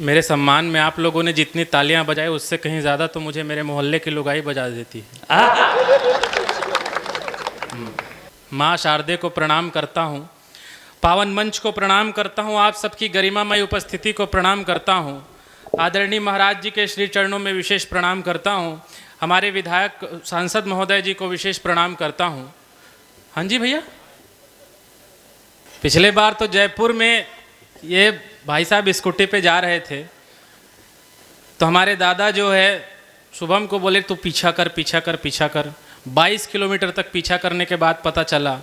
मेरे सम्मान में आप लोगों ने जितनी तालियां बजाई उससे कहीं ज़्यादा तो मुझे मेरे मोहल्ले की लुगाई बजा देती है। माँ शारदे को प्रणाम करता हूँ, पावन मंच को प्रणाम करता हूँ, आप सबकी गरिमामय उपस्थिति को प्रणाम करता हूँ, आदरणीय महाराज जी के श्री चरणों में विशेष प्रणाम करता हूँ, हमारे विधायक सांसद महोदय जी को विशेष प्रणाम करता हूँ। हाँ जी भैया, पिछले बार तो जयपुर में ये भाई साहब स्कूटी पे जा रहे थे तो हमारे दादा जो है शुभम को बोले तू पीछा कर पीछा कर पीछा कर। 22 किलोमीटर तक पीछा करने के बाद पता चला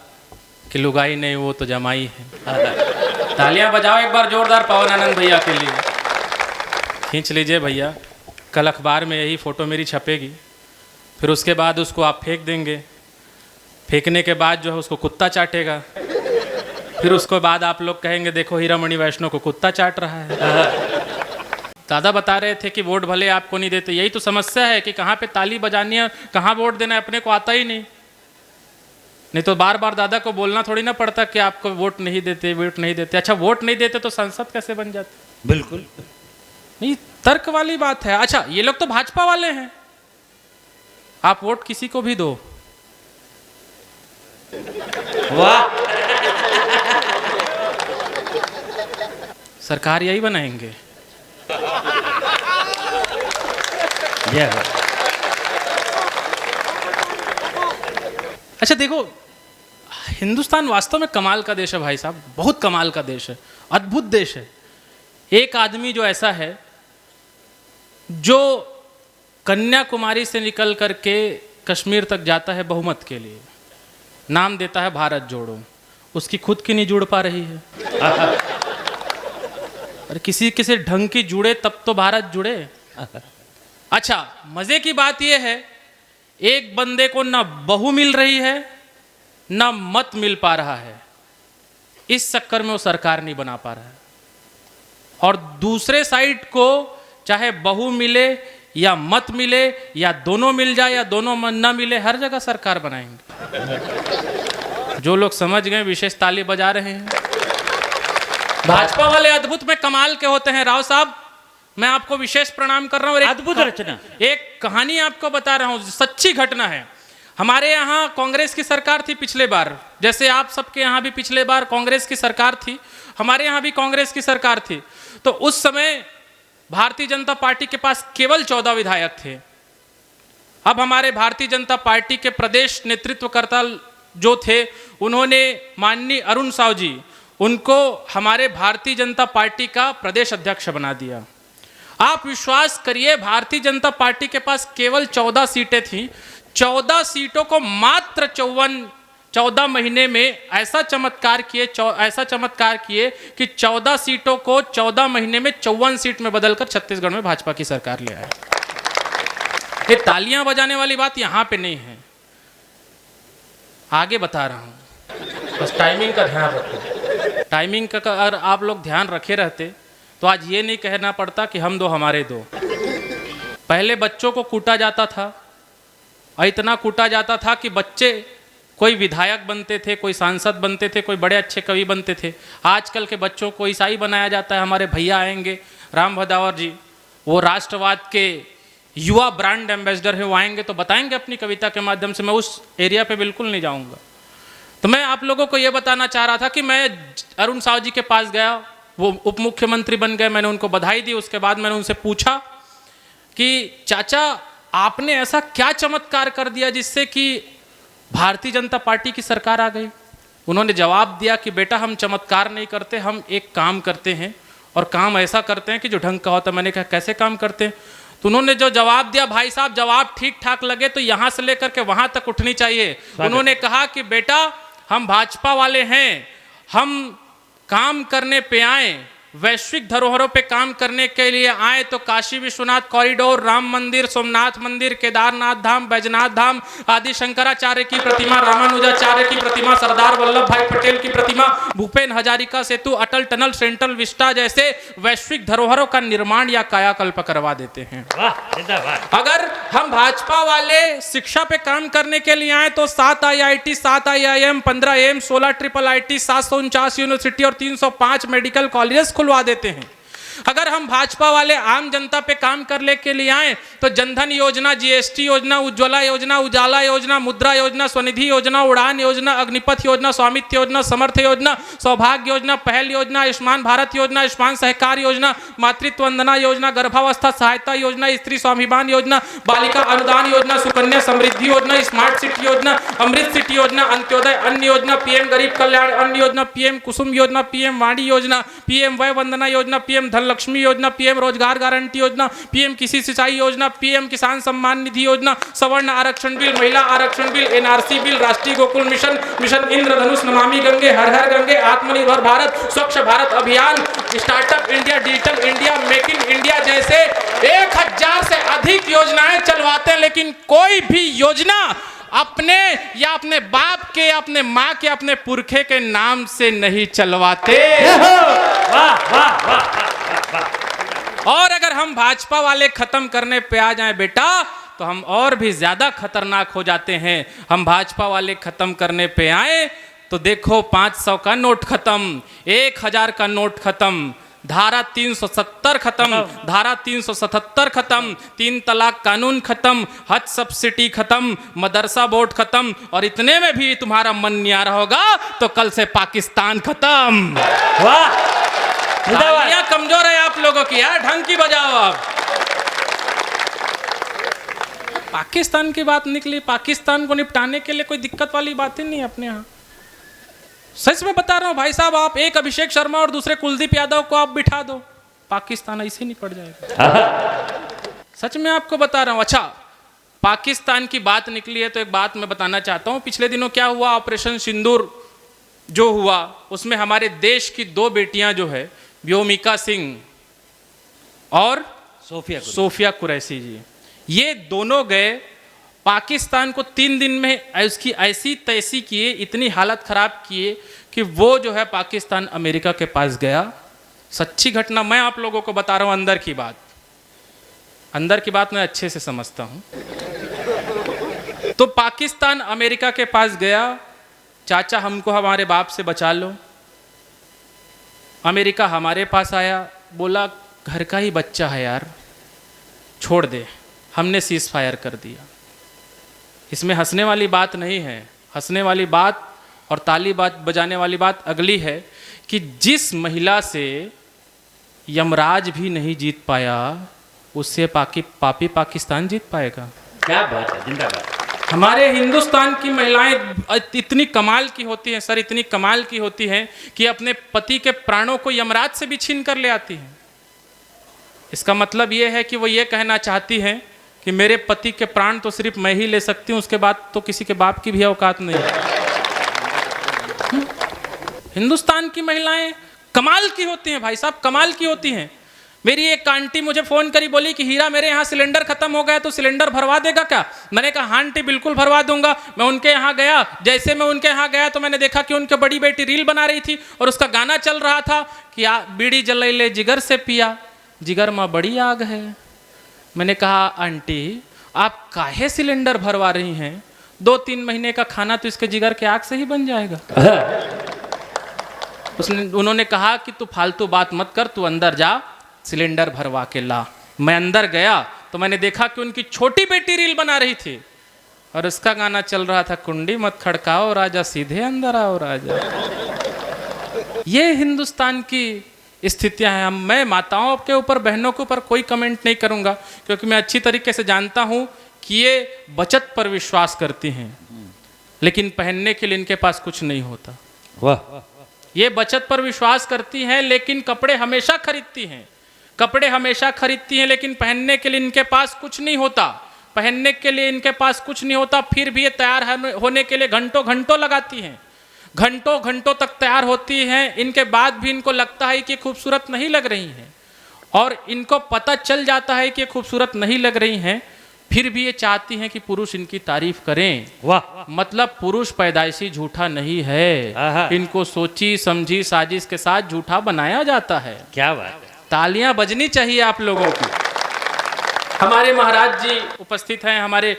कि लुगाई नहीं, वो तो जमाई है। तालियां बजाओ एक बार जोरदार पवन आनंद भैया के लिए। खींच लीजिए भैया, कल अखबार में यही फ़ोटो मेरी छपेगी, फिर उसके बाद उसको आप फेंक देंगे, फेंकने के बाद जो है उसको कुत्ता चाटेगा, फिर उसके बाद आप लोग कहेंगे देखो हीरामणि वैष्णव को कुत्ता चाट रहा है। दादा बता रहे थे कि वोट भले आपको नहीं देते, यही तो समस्या है कि कहाँ पे ताली बजानी है, कहाँ वोट देना है, अपने को आता ही नहीं तो बार बार दादा को बोलना थोड़ी ना पड़ता कि आपको वोट नहीं देते, वोट नहीं देते। अच्छा, वोट नहीं देते तो संसद कैसे बन जाते? बिल्कुल नहीं, तर्क वाली बात है। अच्छा, ये लोग तो भाजपा वाले हैं, आप वोट किसी को भी दो, वाह, सरकार यही बनाएंगे। अच्छा देखो, हिंदुस्तान वास्तव में कमाल का देश है भाई साहब, बहुत कमाल का देश है, अद्भुत देश है। एक आदमी जो ऐसा है जो कन्याकुमारी से निकल करके कश्मीर तक जाता है बहुमत के लिए, नाम देता है भारत जोड़ो, उसकी खुद की नहीं जुड़ पा रही है। अरे किसी किसी ढंग की जुड़े तब तो भारत जुड़े। अच्छा, मजे की बात यह है एक बंदे को ना बहू मिल रही है ना मत मिल पा रहा है, इस चक्कर में वो सरकार नहीं बना पा रहा है। और दूसरे साइड को चाहे बहू मिले या मत मिले या दोनों मिल जाए या दोनों ना मिले, हर जगह सरकार बनाएंगे। जो लोग समझ गए विशेष ताली बजा रहे हैं। भाजपा वाले अद्भुत में कमाल के होते हैं। राव साहब, मैं आपको विशेष प्रणाम कर रहा हूं। अद्भुत रचना। एक कहानी आपको बता रहा हूं, सच्ची घटना है। हमारे यहाँ कांग्रेस की सरकार थी पिछले बार, जैसे आप सबके यहाँ भी पिछले बार कांग्रेस की सरकार थी, हमारे यहाँ भी कांग्रेस की सरकार थी। तो उस समय भारतीय जनता पार्टी के पास केवल 14 विधायक थे। अब हमारे भारतीय जनता पार्टी के प्रदेश नेतृत्वकर्ता जो थे, उन्होंने माननीय अरुण साव जी, उनको हमारे भारतीय जनता पार्टी का प्रदेश अध्यक्ष बना दिया। आप विश्वास करिए, भारतीय जनता पार्टी के पास केवल 14 सीटें थीं। 14 सीटों को मात्र 14 महीने में ऐसा चमत्कार किए कि 14 सीटों को 14 महीने में 54 सीट में बदलकर छत्तीसगढ़ में भाजपा की सरकार ले आए। ये तालियां बजाने वाली बात यहां पे नहीं है, आगे बता रहा हूं, बस टाइमिंग का ध्यान रखो। टाइमिंग का अगर आप लोग ध्यान रखे रहते तो आज ये नहीं कहना पड़ता कि हम दो हमारे दो। पहले बच्चों को कूटा जाता था, और इतना कूटा जाता था कि बच्चे कोई विधायक बनते थे, कोई सांसद बनते थे, कोई बड़े अच्छे कवि बनते थे। आजकल के बच्चों को ईसाई बनाया जाता है। हमारे भैया आएंगे राम भदावर जी, वो राष्ट्रवाद के युवा ब्रांड एम्बेसडर हैं, वो आएंगे तो बताएंगे अपनी कविता के माध्यम से। मैं उस एरिया पे बिल्कुल नहीं जाऊंगा। तो मैं आप लोगों को ये बताना चाह रहा था कि मैं अरुण साव जी के पास गया, वो उप मुख्यमंत्री बन गए, मैंने उनको बधाई दी। उसके बाद मैंने उनसे पूछा कि चाचा आपने ऐसा क्या चमत्कार कर दिया जिससे कि भारतीय जनता पार्टी की सरकार आ गई। उन्होंने जवाब दिया कि बेटा हम चमत्कार नहीं करते, हम एक काम करते हैं और काम ऐसा करते हैं कि जो ढंग का होता है। मैंने कहा कैसे काम करते हैं? तो उन्होंने जो जवाब दिया, भाई साहब जवाब ठीक ठाक लगे तो यहाँ से लेकर के वहाँ तक उठनी चाहिए। उन्होंने कहा कि बेटा हम भाजपा वाले हैं, हम काम करने पे आए, वैश्विक धरोहरों पे काम करने के लिए आए तो काशी विश्वनाथ कॉरिडोर, राम मंदिर, सोमनाथ मंदिर, केदारनाथ धाम, बैजनाथ धाम, आदि शंकराचार्य की प्रतिमा, रामानुजाचार्य की प्रतिमा, सरदार वल्लभ भाई पटेल की प्रतिमा, भूपेन हजारिका सेतु, अटल टनल, सेंट्रल विस्टा जैसे वैश्विक धरोहरों का निर्माण या कायाकल्प करवा देते हैं। अगर हम भाजपा वाले शिक्षा पे काम करने के लिए आए तो 7 IIT, 7 IIM, 15 AIIMS, 16 IIIT, 749 university और 305 मेडिकल कॉलेजेस खुलवा देते हैं। अगर हम भाजपा वाले आम जनता पे काम करने के लिए आए तो जनधन योजना, जीएसटी योजना, उज्ज्वला योजना, उजाला योजना, मुद्रा योजना, स्वनिधि योजना, उड़ान योजना, अग्निपथ योजना, स्वामित्व योजना, समर्थ योजना, सौभाग्य योजना, पहल योजना, आयुष्मान भारत योजना, आयुष्मान सहकार योजना, मातृत्व वंदना योजना, गर्भावस्था सहायता योजना, स्त्री स्वाभिमान योजना, बालिका अनुदान योजना, सुकन्या समृद्धि योजना, स्मार्ट सिटी योजना, अमृत सिटी योजना, अंत्योदय अन्न योजना, पीएम गरीब कल्याण अन्न योजना, पीएम कुसुम योजना, पीएम वाणी योजना, पीएम वय वंदना योजना, पीएम धन लक्ष्मी योजना, पीएम रोजगार गारंटी योजना, पीएम कृषि सिंचाई योजना, पीएम किसान सम्मान निधि योजना, सवर्ण आरक्षण बिल, महिला आरक्षण बिल, एनआरसी बिल, राष्ट्रीय गोकुल मिशन, मिशन इंद्रधनुष, नमामि गंगे, हर हर गंगे, आत्मनिर्भर भारत, स्वच्छ भारत अभियान, startup India, digital India, make in India जैसे 1000 से अधिक योजनाएं चलवाते हैं, लेकिन कोई भी योजना अपने या अपने बाप के, अपने माँ के, अपने पुरखे के नाम से नहीं चलवाते। वाह वाह वाह। और अगर हम भाजपा वाले खत्म करने पे आ जाएं बेटा, तो हम और भी ज्यादा खतरनाक हो जाते हैं। हम भाजपा वाले खत्म करने पे आए तो देखो 500 का नोट खत्म, 1000 का नोट खत्म, धारा 370 खत्म, धारा 377 खत्म, 3 तलाक कानून खत्म, हज सब्सिडी खत्म, मदरसा बोर्ड खत्म, और इतने में भी तुम्हारा मन नहीं आ रहा होगा तो कल से पाकिस्तान खत्म। वाह, तालियां कमजोर है आप लोगों की यार, ढंग की बजाओ आप। पाकिस्तान की बात निकली, पाकिस्तान को निपटाने के लिए कोई दिक्कत वाली बात ही नहीं अपने यहाँ। सच में बता रहा हूं भाई साहब, आप एक अभिषेक शर्मा और दूसरे कुलदीप यादव को आप बिठा दो, पाकिस्तान ऐसे निपट जाएगा। सच में आपको बता रहा हूं। अच्छा, पाकिस्तान की बात निकली है तो एक बात मैं बताना चाहता हूं। पिछले दिनों क्या हुआ, ऑपरेशन सिंदूर जो हुआ, उसमें हमारे देश की 2 बेटियां जो है, व्योमिका सिंह और सोफिया कुरैशी जी, ये दोनों गए पाकिस्तान को 3 दिन में उसकी ऐसी तैसी किए, इतनी हालत खराब किए कि वो जो है पाकिस्तान अमेरिका के पास गया। सच्ची घटना मैं आप लोगों को बता रहा हूं, अंदर की बात, अंदर की बात मैं अच्छे से समझता हूं। तो पाकिस्तान अमेरिका के पास गया, चाचा हमको हमारे बाप से बचा लो। अमेरिका हमारे पास आया, बोला घर का ही बच्चा है यार, छोड़ दे। हमने सीज फायर कर दिया। इसमें हंसने वाली बात नहीं है, हंसने वाली बात और ताली बजाने वाली बात अगली है कि जिस महिला से यमराज भी नहीं जीत पाया, उससे पापी पाकिस्तान जीत पाएगा। क्या बात है, जिंदाबाद। हमारे हिंदुस्तान की महिलाएं इतनी कमाल की होती हैं सर, इतनी कमाल की होती हैं कि अपने पति के प्राणों को यमराज से भी छीन कर ले आती हैं। इसका मतलब ये है कि वो ये कहना चाहती हैं कि मेरे पति के प्राण तो सिर्फ मैं ही ले सकती हूं, उसके बाद तो किसी के बाप की भी औकात नहीं। हिंदुस्तान की महिलाएं कमाल की होती हैं भाई साहब, कमाल की होती हैं। मेरी एक आंटी मुझे फोन करी, बोली कि हीरा मेरे यहाँ सिलेंडर खत्म हो गया तो सिलेंडर भरवा देगा क्या? मैंने कहा हाँ आंटी बिल्कुल भरवा दूंगा। मैं उनके यहाँ गया, जैसे मैं उनके यहाँ गया तो मैंने देखा कि उनकी बड़ी बेटी रील बना रही थी और उसका गाना चल रहा था कि बीड़ी जलैले जिगर से पिया, जिगर में बड़ी आग है। मैंने कहा आंटी आप काहे सिलेंडर भरवा रही हैं? 2-3 महीने का खाना तो इसके जिगर के आग से ही बन जाएगा। उन्होंने कहा कि तू फालतू बात मत कर, तू अंदर जा सिलेंडर भरवा के ला। मैं अंदर गया तो मैंने देखा कि उनकी छोटी बेटी रील बना रही थी और उसका गाना चल रहा था, कुंडी मत खड़काओ राजा सीधे अंदर आओ राजा। ये हिंदुस्तान की स्थितियां हैं। मैं माताओं के ऊपर, बहनों के ऊपर कोई कमेंट नहीं करूंगा, क्योंकि मैं अच्छी तरीके से जानता हूं कि ये बचत पर विश्वास करती हैं, लेकिन पहनने के लिए इनके पास कुछ नहीं होता। वाह। ये बचत पर विश्वास करती हैं लेकिन कपड़े हमेशा खरीदती हैं, कपड़े हमेशा खरीदती हैं लेकिन पहनने के लिए इनके पास कुछ नहीं होता, पहनने के लिए इनके पास कुछ नहीं होता। फिर भी ये तैयार होने के लिए घंटों घंटों लगाती हैं, घंटों घंटों तक तैयार होती हैं। इनके बाद भी इनको लगता है कि खूबसूरत नहीं लग रही हैं, और इनको पता चल जाता है कि खूबसूरत नहीं लग रही हैं, फिर भी ये चाहती हैं कि पुरुष इनकी तारीफ करें। वाह। मतलब पुरुष पैदाइशी झूठा नहीं है, इनको सोची समझी साजिश के साथ झूठा बनाया जाता है। क्या बात है, तालियां बजनी चाहिए आप लोगों की। हमारे महाराज जी उपस्थित हैं, हमारे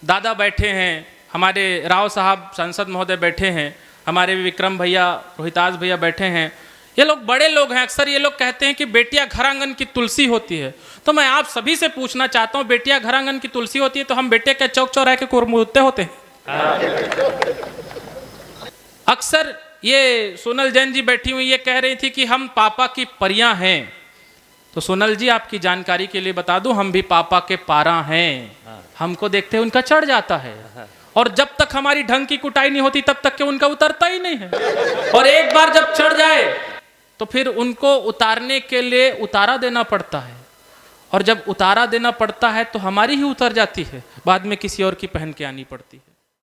दादा बैठे हैं, हमारे राव साहब सांसद महोदय बैठे हैं, हमारे विक्रम भैया, रोहितास भैया बैठे हैं। ये लोग बड़े लोग हैं, अक्सर ये लोग कहते हैं कि बेटियां घर आंगन की तुलसी होती है। तो मैं आप सभी से पूछना चाहता हूं, बेटियां घर आंगन की तुलसी होती है तो हम बेटे क्या चौक चौराहे के कुरमुत्ते होते हैं? अक्सर ये सोनल जैन जी बैठी हुई ये कह रही थी कि हम पापा की परियां हैं। तो सोनल जी, आपकी जानकारी के लिए बता दूं, हम भी पापा के पारा हैं। हमको देखते उनका चढ़ जाता है, और जब तक हमारी ढंग की कुटाई नहीं होती तब तक के उनका उतरता ही नहीं है। और एक बार जब चढ़ जाए तो फिर उनको उतारने के लिए उतारा देना पड़ता है, और जब उतारा देना पड़ता है तो हमारी ही उतर जाती है, बाद में किसी और की पहन के आनी पड़ती।